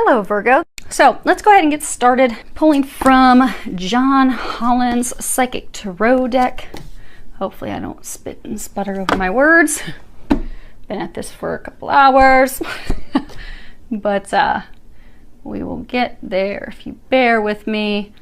Hello, Virgo. So let's go ahead and get started pulling from John Holland's Psychic Tarot deck. Hopefully I don't spit and sputter over my words. Been at this for a couple hours, but we will get there if you bear with me.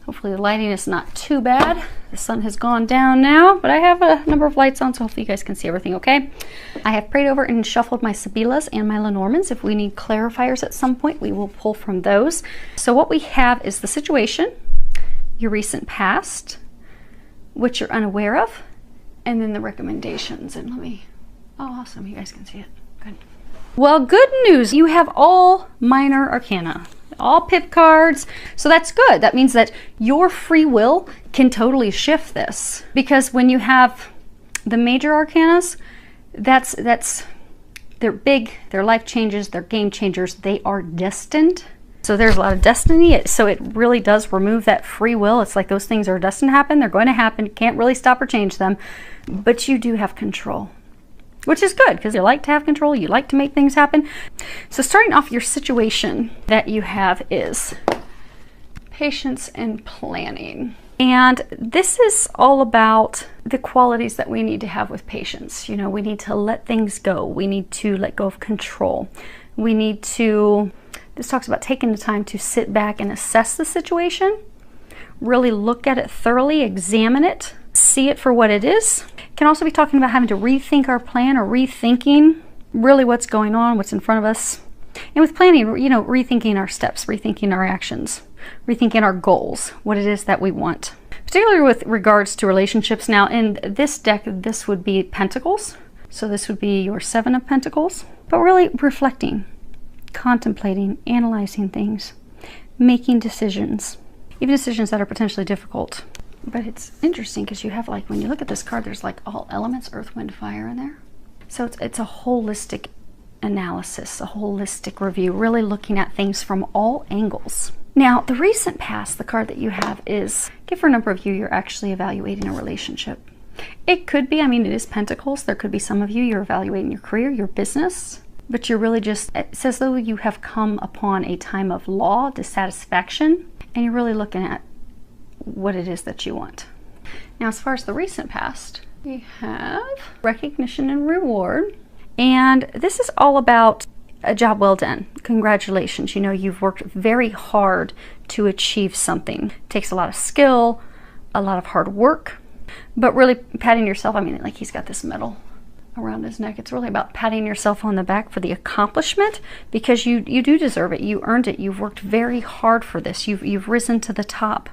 Hopefully the lighting is not too bad. The sun has gone down now, but I have a number of lights on, so hopefully you guys can see everything okay. I have prayed over and shuffled my Sibylas and my Lenormands. If we need clarifiers at some point, we will pull from those. So what we have is the situation, your recent past, what you're unaware of, and then the recommendations. And let me, oh, awesome, you guys can see it. Good. Well, good news, you have all minor arcana. All pip cards, so that's good. That means that your free will can totally shift this, because when you have the major arcanas, they're big, they're life changes, they're game changers, they are destined. So there's a lot of destiny, so it really does remove that free will. It's like those things are destined to happen, they're going to happen, you can't really stop or change them, but you do have control. Which is good, because you like to have control, you like to make things happen. So starting off, your situation that you have is patience and planning. And this is all about the qualities that we need to have with patience. You know, we need to let things go. We need to let go of control. We need to, this talks about taking the time to sit back and assess the situation, really look at it thoroughly, examine it, see it for what it is. Can also be talking about having to rethink our plan, or rethinking really what's going on, what's in front of us. And with planning, you know, rethinking our steps, rethinking our actions, rethinking our goals, what it is that we want. Particularly with regards to relationships. Now in this deck, this would be Pentacles. So this would be your Seven of Pentacles. But really reflecting, contemplating, analyzing things, making decisions, even decisions that are potentially difficult. But it's interesting because you have, like, when you look at this card, there's like all elements, earth, wind, fire in there. So it's a holistic analysis, a holistic review, really looking at things from all angles. Now, the recent past, the card that you have is, for a number of you, you're actually evaluating a relationship. It could be, I mean, it is Pentacles. There could be some of you, you're evaluating your career, your business, but you're really just, it's as though you have come upon a time of law, dissatisfaction, and you're really looking at what it is that you want. Now, as far as the recent past, we have recognition and reward. And this is all about a job well done. Congratulations. You know, you've worked very hard to achieve something. It takes a lot of skill, a lot of hard work, but really patting yourself. I mean, like, he's got this medal around his neck. It's really about patting yourself on the back for the accomplishment, because you do deserve it. You earned it. You've worked very hard for this. You've risen to the top.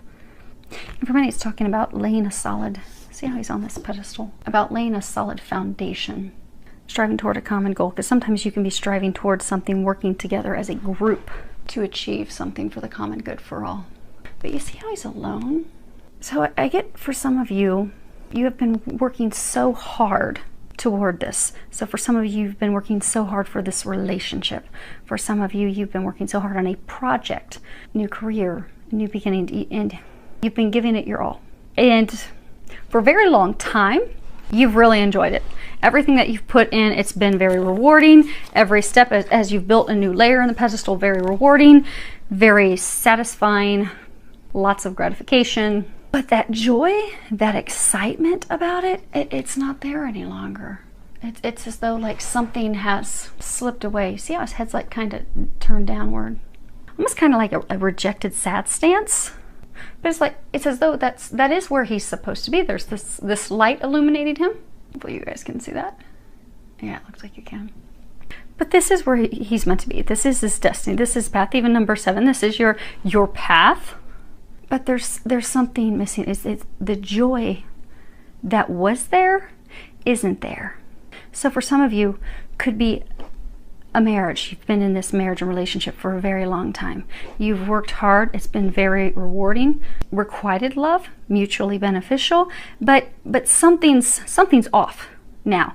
And for many, it's talking about laying a solid, see how he's on this pedestal, about laying a solid foundation, striving toward a common goal, because sometimes you can be striving towards something, working together as a group to achieve something for the common good for all. But you see how he's alone? So I get, for some of you, you have been working so hard toward this. So for some of you, you've been working so hard for this relationship. For some of you, you've been working so hard on a project, new career, new beginning, and you've been giving it your all. And for a very long time, you've really enjoyed it. Everything that you've put in, it's been very rewarding. Every step as you've built a new layer in the pedestal, very rewarding, very satisfying, lots of gratification. But that joy, that excitement about it, it's not there any longer. It's as though like something has slipped away. See how his head's like kind of turned downward? Almost kind of like a rejected sad stance. But it's like, it's as though that is where he's supposed to be. There's this light illuminating him. Hopefully you guys can see that. Yeah, it looks like you can. But this is where he's meant to be. This is his destiny. This is path. Even number 7. This is your path. But there's something missing. It's the joy that was there isn't there. So for some of you, could be a marriage. You've been in this marriage and relationship for a very long time. You've worked hard. It's been very rewarding. Requited love, mutually beneficial, but something's off now.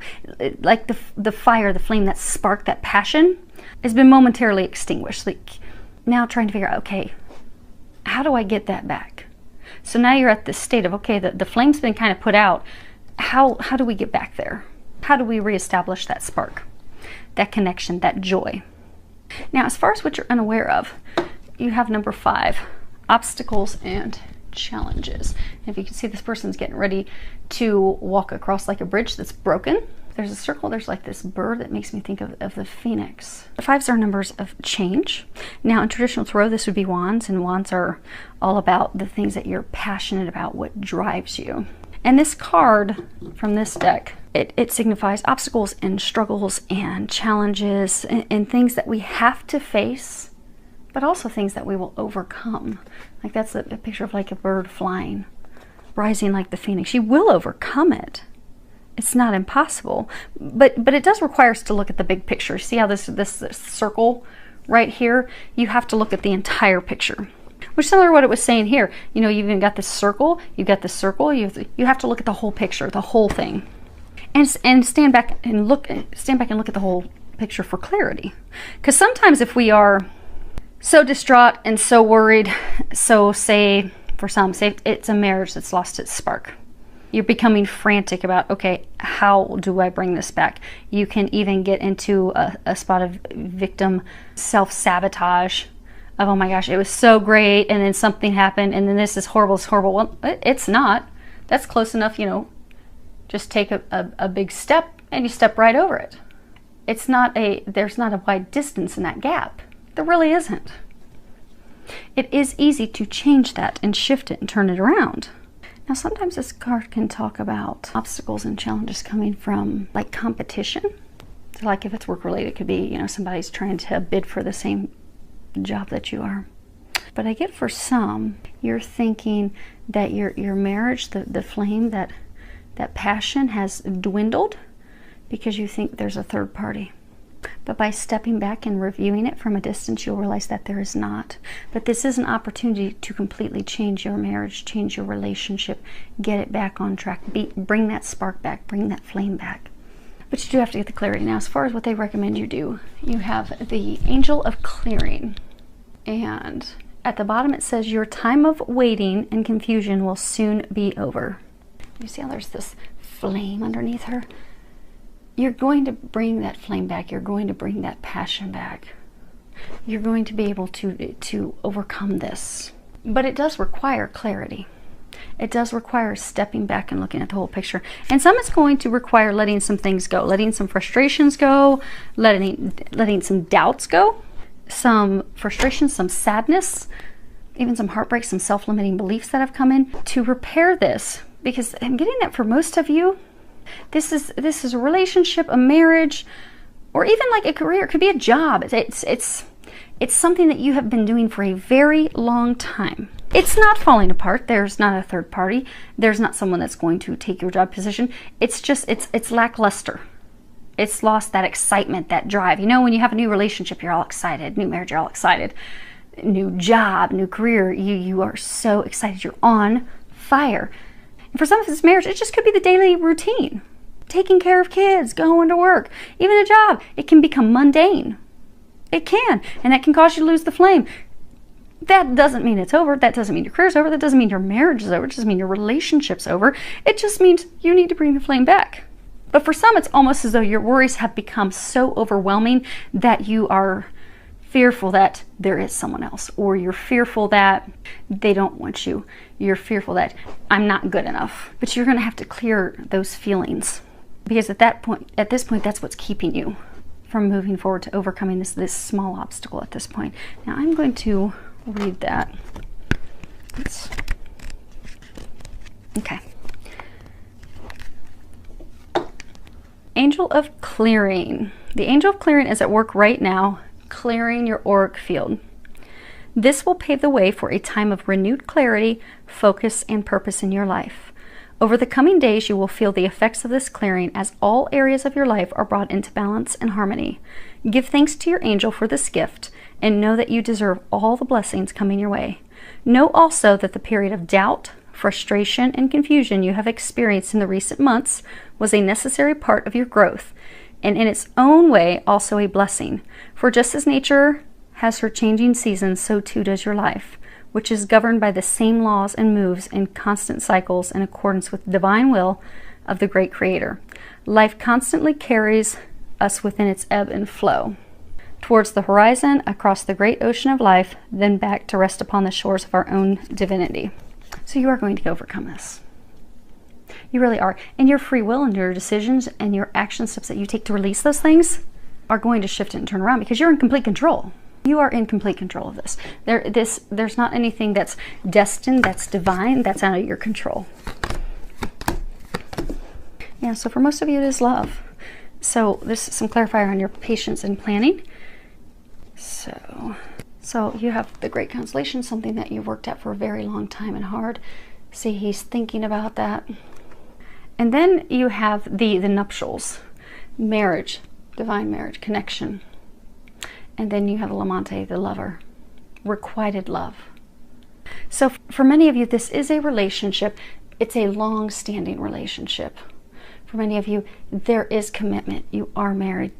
Like the fire, the flame, that spark, that passion has been momentarily extinguished. Like now trying to figure out, okay, how do I get that back? So now you're at this state of, okay, the flame's been kind of put out. How do we get back there? How do we reestablish that spark, that connection, that joy? Now, as far as what you're unaware of, you have number 5, obstacles and challenges. And if you can see, this person's getting ready to walk across like a bridge that's broken. There's a circle, there's like this bird that makes me think of the phoenix. The 5s are numbers of change. Now, in traditional tarot, this would be wands, and wands are all about the things that you're passionate about, what drives you. And this card from this deck, it signifies obstacles and struggles and challenges and things that we have to face, but also things that we will overcome. Like that's a picture of like a bird flying, rising like the phoenix. You will overcome it. It's not impossible, but it does require us to look at the big picture. See how this circle right here? You have to look at the entire picture, which is similar to what it was saying here. You know, you've even got this circle, you've got this circle, you have to look at the whole picture, the whole thing, and stand back and look at the whole picture for clarity. Because sometimes if we are so distraught and so worried, so say for some, say it's a marriage that's lost its spark. You're becoming frantic about, okay, how do I bring this back? You can even get into a spot of victim self-sabotage of, oh my gosh, it was so great, and then something happened, and then this is horrible, it's horrible. Well, it's not. That's close enough, you know, just take a big step, and you step right over it. It's not there's not a wide distance in that gap. There really isn't. It is easy to change that and shift it and turn it around. Now, sometimes this card can talk about obstacles and challenges coming from like competition. So like if it's work related, it could be, you know, somebody's trying to bid for the same job that you are. But I get for some, you're thinking that your marriage, the flame, that passion has dwindled because you think there's a third party. But by stepping back and reviewing it from a distance, you'll realize that there is not. But this is an opportunity to completely change your marriage, change your relationship, get it back on track, bring that spark back, bring that flame back. But you do have to get the clarity. Now, as far as what they recommend you do, you have the Angel of Clearing. And at the bottom it says, your time of waiting and confusion will soon be over. You see how there's this flame underneath her? You're going to bring that flame back. You're going to bring that passion back. You're going to be able to overcome this. But it does require clarity. It does require stepping back and looking at the whole picture. And some it's going to require letting some things go, letting some frustrations go, letting some doubts go, some frustrations, some sadness, even some heartbreak, some self-limiting beliefs that have come in to repair this. Because I'm getting that for most of you, this is a relationship, a marriage, or even like a career. It could be a job. It's something that you have been doing for a very long time. It's not falling apart. There's not a third party. There's not someone that's going to take your job position. It's just, it's lackluster. It's lost that excitement, that drive. You know, when you have a new relationship, you're all excited. New marriage, you're all excited. New job, new career, you are so excited. You're on fire. And for some of this marriage, it just could be the daily routine. Taking care of kids, going to work, even a job. It can become mundane. It can. And that can cause you to lose the flame. That doesn't mean it's over. That doesn't mean your career's over. That doesn't mean your marriage is over. It doesn't mean your relationship's over. It just means you need to bring the flame back. But for some, it's almost as though your worries have become so overwhelming that you are fearful that there is someone else, or you're fearful that they don't want you. You're fearful that I'm not good enough. But you're going to have to clear those feelings, because at this point, that's what's keeping you from moving forward to overcoming this small obstacle at this point. Now I'm going to read that. Okay. Angel of Clearing. The Angel of Clearing is at work right now, clearing your auric field. This will pave the way for a time of renewed clarity, focus, and purpose in your life. Over the coming days, you will feel the effects of this clearing as all areas of your life are brought into balance and harmony. Give thanks to your angel for this gift, and know that you deserve all the blessings coming your way. Know also that the period of doubt, frustration, and confusion you have experienced in the recent months was a necessary part of your growth, and in its own way also a blessing. For just as nature has her changing seasons, so too does your life, which is governed by the same laws and moves in constant cycles in accordance with the divine will of the great Creator. Life constantly carries us within its ebb and flow. towards the horizon, across the great ocean of life, then back to rest upon the shores of our own divinity. So you are going to overcome this. You really are. And your free will and your decisions and your action steps that you take to release those things are going to shift and turn around because you're in complete control. You are in complete control of this. There's not anything that's destined, that's divine, that's out of your control. Yeah, so for most of you it is love. So this is some clarifier on your patience and planning. So you have the Great Constellation, something that you've worked at for a very long time and hard. See, he's thinking about that. And then you have the nuptials, marriage, divine marriage, connection. And then you have l'amante, the lover, requited love. So for many of you, this is a relationship. It's a long-standing relationship. For many of you, there is commitment. You are married.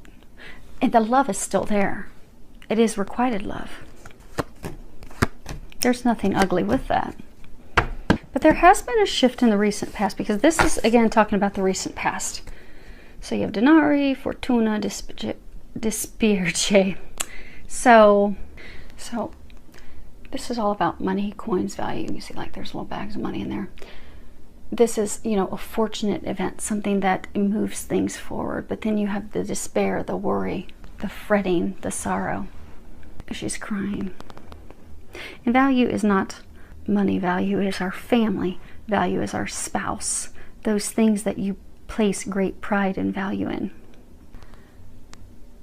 And the love is still there. It is requited love. There's nothing ugly with that. But there has been a shift in the recent past, because this is, again, talking about the recent past. So you have Denari, Fortuna, Dispirce. So this is all about money, coins, value. You see, like, there's little bags of money in there. This is, you know, a fortunate event, something that moves things forward. But then you have the despair, the worry, the fretting, the sorrow. She's crying. And value is not money. Value is our family. Value is our spouse. Those things that you place great pride and value in.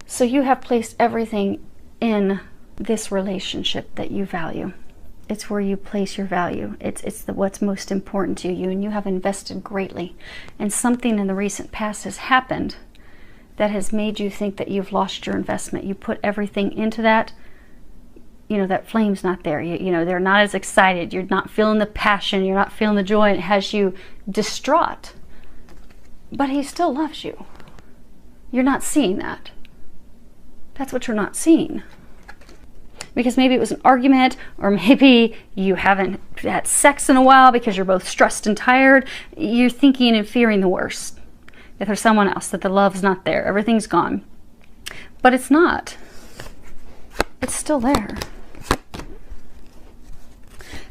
So you have placed everything in this relationship that you value. It's where you place your value. It's what's most important to you, and you have invested greatly. And something in the recent past has happened that has made you think that you've lost your investment. You put everything into that. You know, that flame's not there. You know, they're not as excited. You're not feeling the passion. You're not feeling the joy. And it has you distraught. But he still loves you. You're not seeing that. That's what you're not seeing. Because maybe it was an argument, or maybe you haven't had sex in a while because you're both stressed and tired. You're thinking and fearing the worst. That there's someone else, that the love's not there. Everything's gone. But it's not. It's still there.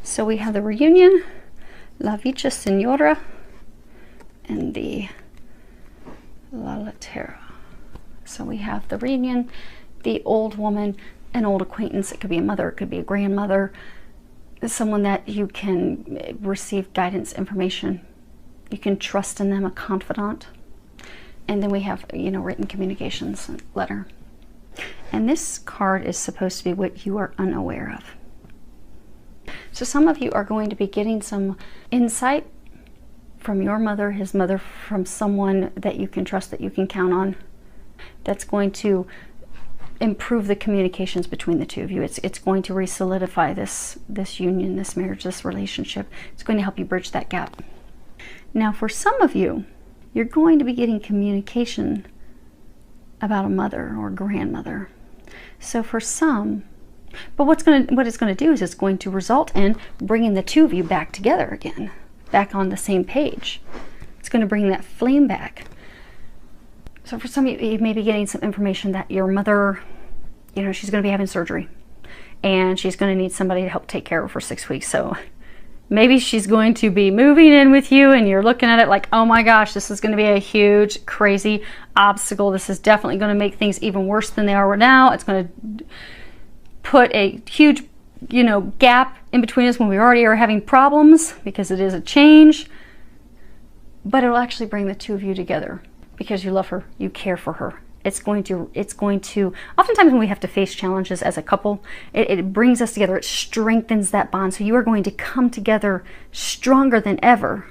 So we have the reunion, La Vicha Signora, and the La Lettera. So we have the reunion, the old woman, an old acquaintance. It could be a mother, it could be a grandmother, someone that you can receive guidance, information. You can trust in them, a confidant. And then we have, you know, written communications, letter. And this card is supposed to be what you are unaware of. So some of you are going to be getting some insight from your mother, his mother, from someone that you can trust, that you can count on, that's going to improve the communications between the two of you. It's going to re-solidify this union, this marriage, this relationship. It's going to help you bridge that gap. Now, for some of you, you're going to be getting communication about a mother or grandmother. So for some, but what it's going to do is it's going to result in bringing the two of you back together again, back on the same page. It's going to bring that flame back. So for some of you, you may be getting some information that your mother, you know, she's going to be having surgery, and she's going to need somebody to help take care of her for 6 weeks. So maybe she's going to be moving in with you, and you're looking at it like, oh my gosh, this is going to be a huge, crazy obstacle. This is definitely going to make things even worse than they are right now. It's going to put a huge, you know, gap in between us when we already are having problems, because it is a change. But it'll actually bring the two of you together because you love her, you care for her. It's going to, oftentimes when we have to face challenges as a couple, it brings us together. It strengthens that bond. So you are going to come together stronger than ever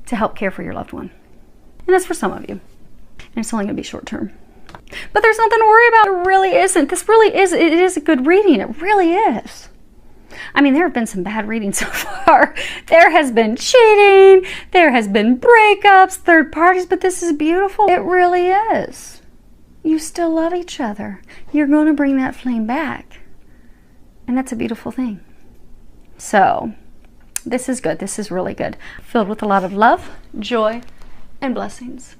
to help care for your loved one. And that's for some of you. And it's only going to be short term. But there's nothing to worry about. It really isn't. This really is, it is a good reading. It really is. I mean, there have been some bad readings so far. There has been cheating. There has been breakups, third parties, but this is beautiful. It really is. You still love each other. You're going to bring that flame back. And that's a beautiful thing. So, this is good. This is really good. Filled with a lot of love, joy, and blessings.